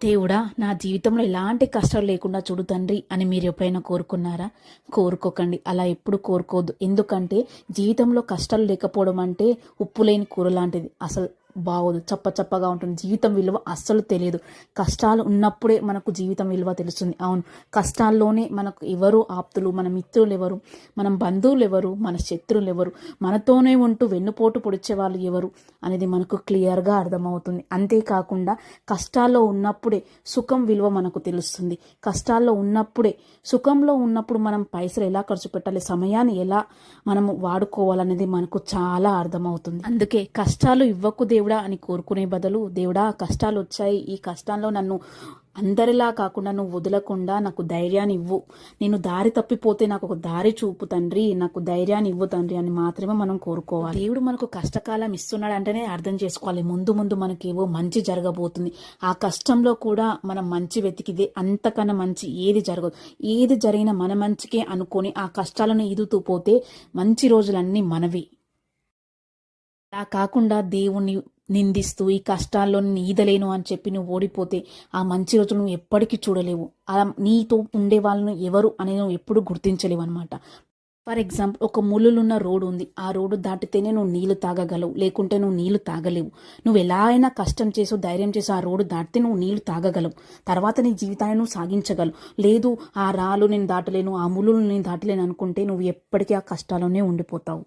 దేవుడా, నా జీవితంలో ఎలాంటి కష్టాలు లేకుండా చూడు తండ్రి అని మీరు ఎప్పుడైనా కోరుకున్నారా? కోరుకోకండి. అలా ఎప్పుడు కోరుకోవద్దు. ఎందుకంటే జీవితంలో కష్టాలు లేకపోవడం అంటే ఉప్పు లేని కూర లాంటిది. అసలు బాగోదు. చప్పచప్పగా ఉంటుంది. జీవితం విలువ అస్సలు తెలియదు. కష్టాలు ఉన్నప్పుడే మనకు జీవితం విలువ తెలుస్తుంది. అవును, కష్టాల్లోనే మనకు ఎవరు ఆప్తులు, మన మిత్రులు ఎవరు, మన బంధువులు ఎవరు, మన శత్రువులు ఎవరు, మనతోనే ఉంటూ వెన్నుపోటు పొడిచే వాళ్ళు ఎవరు అనేది మనకు క్లియర్గా అర్థమవుతుంది. అంతేకాకుండా కష్టాల్లో ఉన్నప్పుడే సుఖం విలువ మనకు తెలుస్తుంది. కష్టాల్లో ఉన్నప్పుడే, సుఖంలో ఉన్నప్పుడు మనం పైసలు ఎలా ఖర్చు పెట్టాలి, సమయాన్ని ఎలా మనము వాడుకోవాలనేది మనకు చాలా అర్థమవుతుంది. అందుకే కష్టాలు ఇవ్వకు దేవుడా అని కోరుకునే బదులు, దేవుడా కష్టాలు వచ్చాయి, ఈ కష్టాల్లో నన్ను అందరిలా కాకుండా నువ్వు వదలకుండా నాకు ధైర్యాన్ని ఇవ్వు, నేను దారి తప్పిపోతే నాకు ఒక దారి చూపు తండ్రి, నాకు ధైర్యాన్ని ఇవ్వు తండ్రి అని మాత్రమే మనం కోరుకోవాలి. దేవుడు మనకు కష్టకాలం ఇస్తున్నాడు అంటేనే అర్థం చేసుకోవాలి, ముందు ముందు మనకేవో మంచి జరగబోతుంది. ఆ కష్టంలో కూడా మనం మంచి వెతికిదే, అంతకన్నా మంచి ఏది జరగదు. ఏది జరిగినా మన మంచికే అనుకొని ఆ కష్టాలను ఈదుతూ పోతే మంచి రోజులన్నీ మనవి. అలా కాకుండా దేవుణ్ణి నిందిస్తూ ఈ కష్టాల్లో నేను ఈదలేను అని చెప్పి నువ్వు ఓడిపోతే ఆ మంచి రోజులు నువ్వు ఎప్పటికీ చూడలేవు. అలా నీతో ఉండే వాళ్ళను ఎవరు అనేది నువ్వు ఎప్పుడు గుర్తించలేవు అనమాట. ఫర్ ఎగ్జాంపుల్, ఒక ముళ్ళులున్న రోడ్డు ఉంది. ఆ రోడ్డు దాటితేనే నువ్వు నీళ్లు తాగగలవు, లేకుంటే నువ్వు నీళ్లు తాగలేవు. నువ్వు ఎలా అయినా కష్టం చేసో ధైర్యం చేసో ఆ రోడ్డు దాటితే నువ్వు నీళ్లు తాగగలవు. తర్వాత నీ జీవితాన్ని నువ్వు సాగించగలవు. లేదు, ఆ రాళ్ళు నేను దాటలేను, ఆ ముళ్ళులు నేను దాటలేను అనుకుంటే నువ్వు ఎప్పటికీ ఆ కష్టాల్లోనే ఉండిపోతావు.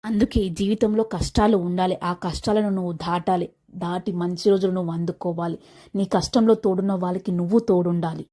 అందుకే జీవితంలో కష్టాలు ఉండాలి. ఆ కష్టాలను నువ్వు దాటాలి. దాటి మంచి రోజులు నువ్వు అందుకోవాలి. నీ కష్టంలో తోడున్న వాళ్ళకి నువ్వు తోడుండాలి.